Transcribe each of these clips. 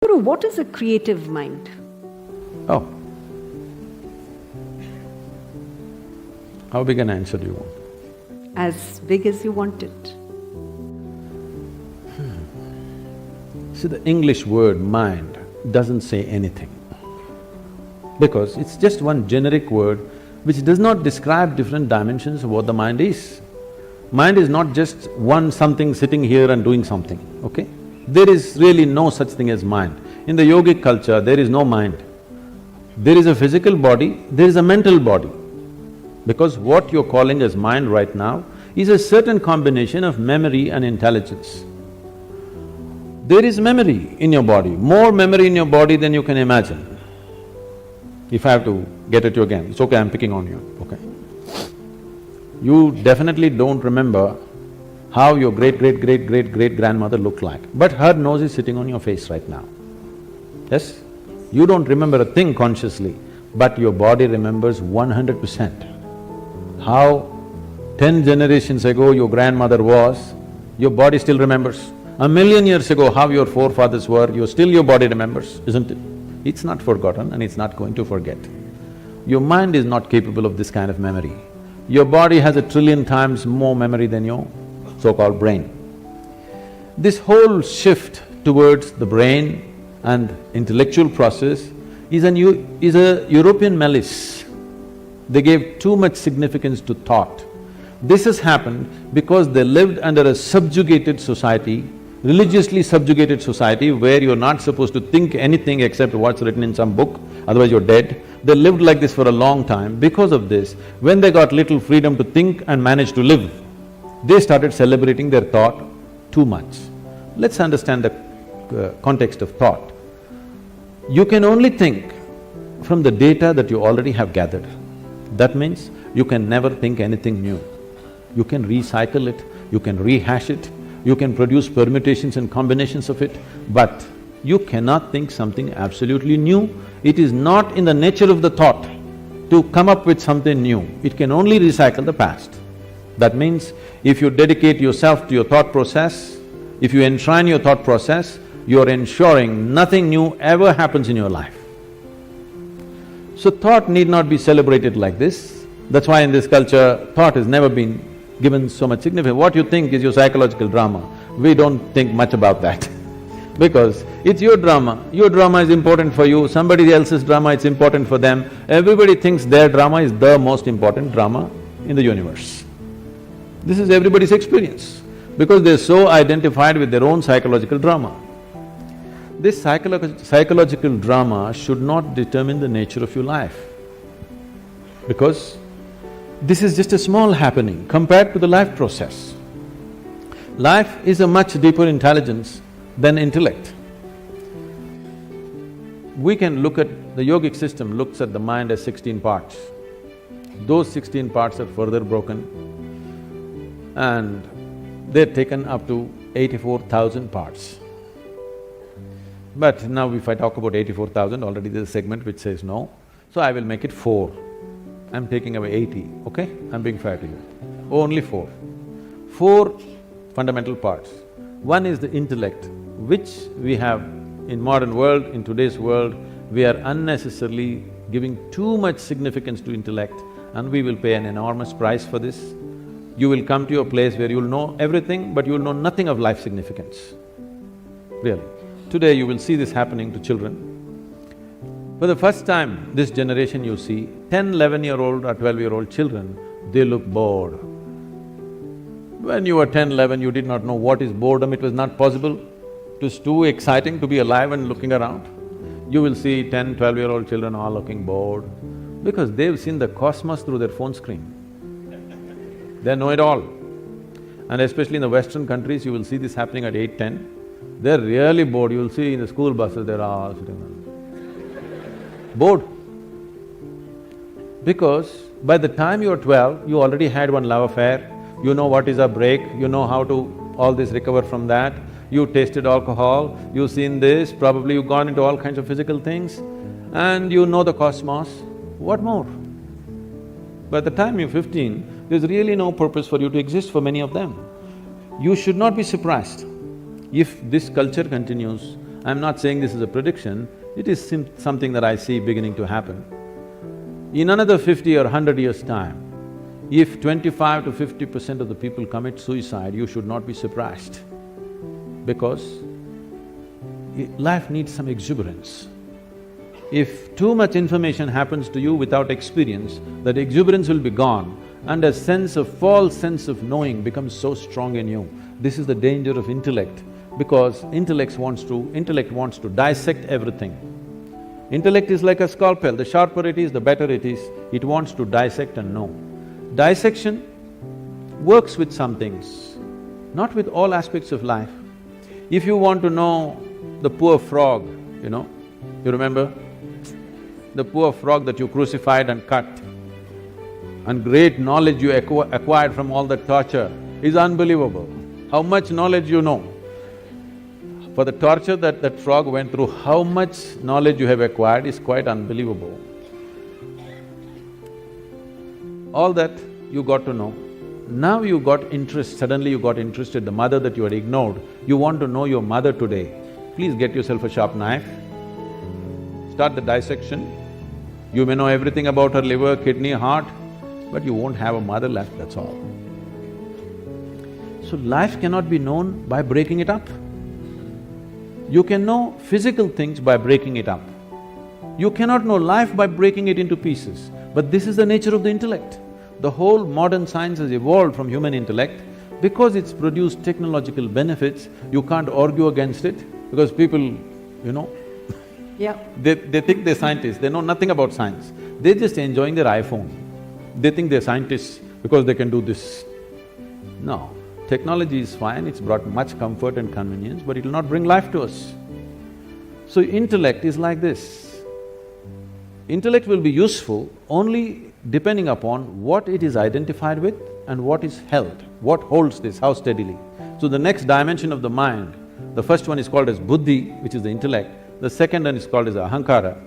Guru, what is a creative mind? Oh. How big an answer do you want? As big as you want it. See, the English word mind doesn't say anything, because it's just one generic word which does not describe different dimensions of what the mind is. Mind is not just one something sitting here and doing something, okay? There is really no such thing as mind. In the yogic culture, there is no mind. There is a physical body, there is a mental body. Because what you're calling as mind right now is a certain combination of memory and intelligence. There is memory in your body, more memory in your body than you can imagine. If I have to get at you again, it's okay, I'm picking on you, okay? You definitely don't remember how your great-great-great-great-great-grandmother looked like, but her nose is sitting on your face right now. Yes? You don't remember a thing consciously, but your body remembers 100%. How 10 generations ago your grandmother was, your body still remembers. 1,000,000 years ago how your forefathers were, your body remembers, isn't it? It's not forgotten and it's not going to forget. Your mind is not capable of this kind of memory. Your body has 1,000,000,000,000 times more memory than your so-called brain. This whole shift towards the brain and intellectual process is a European malice. They gave too much significance to thought. This has happened because they lived under a subjugated society, religiously subjugated society, where you're not supposed to think anything except what's written in some book, otherwise you're dead. They lived like this for a long time. Because of this, when they got little freedom to think and manage to live, they started celebrating their thought too much. Let's understand the context of thought. You can only think from the data that you already have gathered. That means you can never think anything new. You can recycle it, you can rehash it, you can produce permutations and combinations of it, but you cannot think something absolutely new. It is not in the nature of the thought to come up with something new, it can only recycle the past. That means if you dedicate yourself to your thought process, if you enshrine your thought process, you're ensuring nothing new ever happens in your life. So thought need not be celebrated like this. That's why in this culture, thought has never been given so much significance. What you think is your psychological drama. We don't think much about that because it's your drama. Your drama is important for you, somebody else's drama is important for them. Everybody thinks their drama is the most important drama in the universe. This is everybody's experience because they're so identified with their own psychological drama. This psychological drama should not determine the nature of your life, because this is just a small happening compared to the life process. Life is a much deeper intelligence than intellect. We can look at… the yogic system looks at the mind as 16 parts. Those 16 parts are further broken and they're taken up to 84,000 parts. But now if I talk about 84,000, already there's a segment which says no, so I will make it 4. I'm taking away 80, okay? I'm being fair to you. Only 4. 4 fundamental parts. One is the intellect, which we have in modern world, in today's world, we are unnecessarily giving too much significance to intellect and we will pay an enormous price for this. You will come to a place where you'll know everything, but you'll know nothing of life significance, really. Today you will see this happening to children. For the first time, this generation you see, 10, 11-year-old or 12-year-old children, they look bored. When you were 10, 11, you did not know what is boredom, it was not possible. It was too exciting to be alive and looking around. You will see 10, 12-year-old children all looking bored because they've seen the cosmos through their phone screen. They know it all. And especially in the Western countries, you will see this happening at 8, 10. They're really bored, you will see in the school buses, they're all sitting there. Bored. Because by the time you're 12, you already had one love affair, you know what is a break, you know how to all this recover from that, you tasted alcohol, you've seen this, probably you've gone into all kinds of physical things, and you know the cosmos, what more? By the time you're 15, there's really no purpose for you to exist for many of them. You should not be surprised if this culture continues I'm not saying this is a prediction, it is something that I see beginning to happen. In another 50 or 100 years' time, if 25 to 50% of the people commit suicide, you should not be surprised, because life needs some exuberance. If too much information happens to you without experience, that exuberance will be gone and a false sense of knowing becomes so strong in you. This is the danger of intellect, because intellect wants to dissect everything. Intellect is like a scalpel, the sharper it is, the better it is, it wants to dissect and know. Dissection works with some things, not with all aspects of life. If you want to know the poor frog, you remember? The poor frog that you crucified and cut, and great knowledge you acquired from all that torture is unbelievable. How much knowledge you know. For the torture that frog went through, how much knowledge you have acquired is quite unbelievable. All that you got to know. Now you got interest, suddenly you got interested, the mother that you had ignored, you want to know your mother today. Please get yourself a sharp knife, start the dissection. You may know everything about her liver, kidney, heart, but you won't have a mother left, that's all. So life cannot be known by breaking it up. You can know physical things by breaking it up. You cannot know life by breaking it into pieces. But this is the nature of the intellect. The whole modern science has evolved from human intellect. Because it's produced technological benefits, you can't argue against it, because people, Yeah. they think they're scientists, they know nothing about science. They're just enjoying their iPhone. They think they're scientists because they can do this. No, technology is fine, it's brought much comfort and convenience, but it'll not bring life to us. So intellect is like this. Intellect will be useful only depending upon what it is identified with and what is held, what holds this, how steadily. So the next dimension of the mind, the first one is called as buddhi, which is the intellect. The second one is called as ahankara.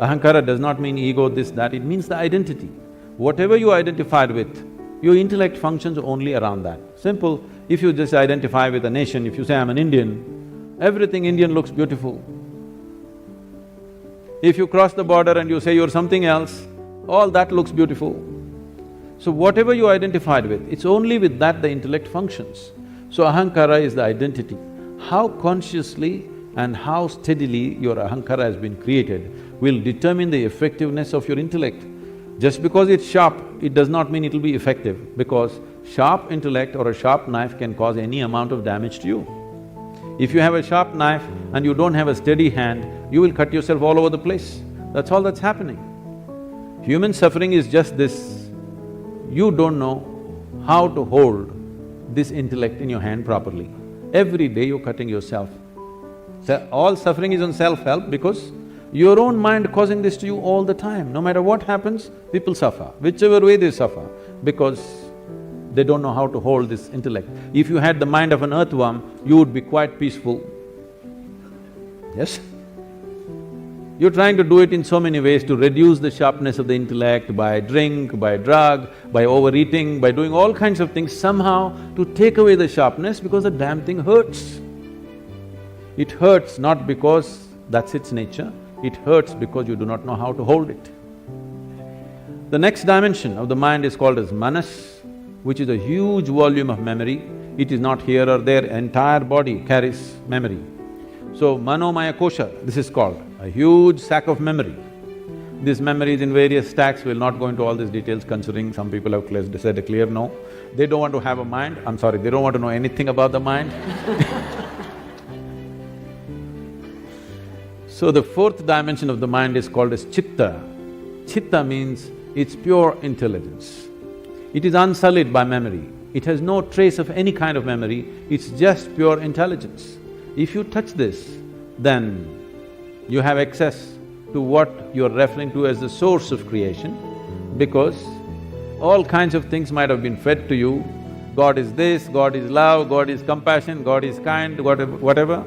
Ahankara does not mean ego, this, that, it means the identity. Whatever you identified with, your intellect functions only around that. Simple, if you just identify with a nation, if you say, I'm an Indian, everything Indian looks beautiful. If you cross the border and you say you're something else, all that looks beautiful. So whatever you identified with, it's only with that the intellect functions. So ahankara is the identity. How consciously and how steadily your ahankara has been created will determine the effectiveness of your intellect. Just because it's sharp, it does not mean it'll be effective, because sharp intellect or a sharp knife can cause any amount of damage to you. If you have a sharp knife and you don't have a steady hand, you will cut yourself all over the place. That's all that's happening. Human suffering is just this. You don't know how to hold this intellect in your hand properly. Every day you're cutting yourself. So all suffering is on self-help, because your own mind causing this to you all the time. No matter what happens, people suffer, whichever way they suffer, because they don't know how to hold this intellect. If you had the mind of an earthworm, you would be quite peaceful. Yes? You're trying to do it in so many ways to reduce the sharpness of the intellect, by drink, by drug, by overeating, by doing all kinds of things somehow to take away the sharpness, because the damn thing hurts. It hurts not because that's its nature, it hurts because you do not know how to hold it. The next dimension of the mind is called as manas, which is a huge volume of memory. It is not here or there, entire body carries memory. So manomaya kosha, this is called, a huge sack of memory. This memory is in various stacks, we'll not go into all these details considering some people have said a clear no. They don't want to have a mind, I'm sorry, they don't want to know anything about the mind. So the fourth dimension of the mind is called as chitta. Chitta means it's pure intelligence. It is unsullied by memory. It has no trace of any kind of memory, it's just pure intelligence. If you touch this, then you have access to what you're referring to as the source of creation, because all kinds of things might have been fed to you. God is this, God is love, God is compassion, God is kind, whatever.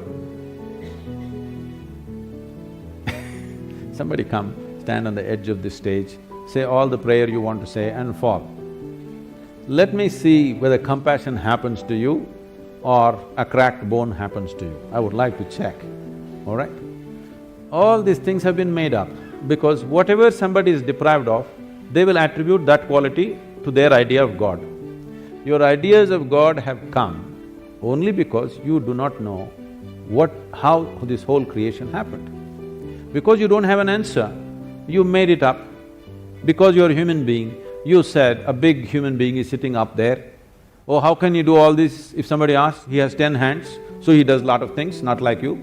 Somebody come, stand on the edge of this stage, say all the prayer you want to say and fall. Let me see whether compassion happens to you or a cracked bone happens to you. I would like to check. all right? All these things have been made up because whatever somebody is deprived of, they will attribute that quality to their idea of God. Your ideas of God have come only because you do not know how this whole creation happened. Because you don't have an answer, you made it up. Because you're a human being, you said a big human being is sitting up there. Oh, how can you do all this? If somebody asks, he has 10 hands, so he does lot of things, not like you.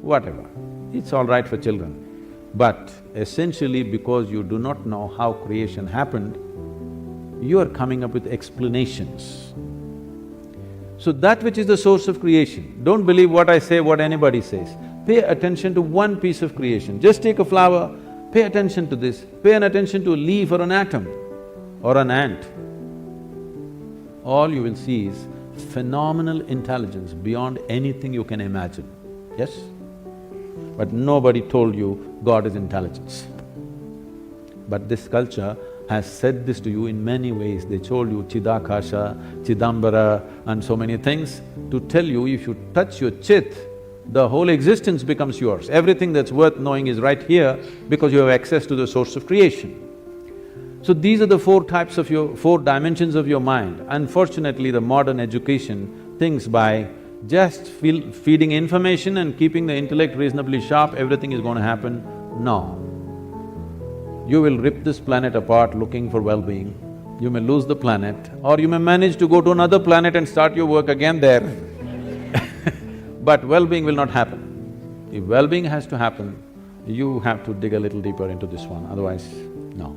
Whatever, it's all right for children. But essentially because you do not know how creation happened, you are coming up with explanations. So that which is the source of creation, don't believe what I say, what anybody says. Pay attention to one piece of creation. Just take a flower, pay attention to this, pay an attention to a leaf or an atom or an ant. All you will see is phenomenal intelligence beyond anything you can imagine, yes? But nobody told you God is intelligence. But this culture has said this to you in many ways. They told you Chidakasha, Chidambara and so many things to tell you if you touch your chit, the whole existence becomes yours. Everything that's worth knowing is right here because you have access to the source of creation. So these are the four dimensions of your mind. Unfortunately, the modern education thinks by just feeding information and keeping the intellect reasonably sharp, everything is going to happen. No. You will rip this planet apart looking for well-being. You may lose the planet, or you may manage to go to another planet and start your work again there. But well-being will not happen. If well-being has to happen, you have to dig a little deeper into this one, otherwise, no.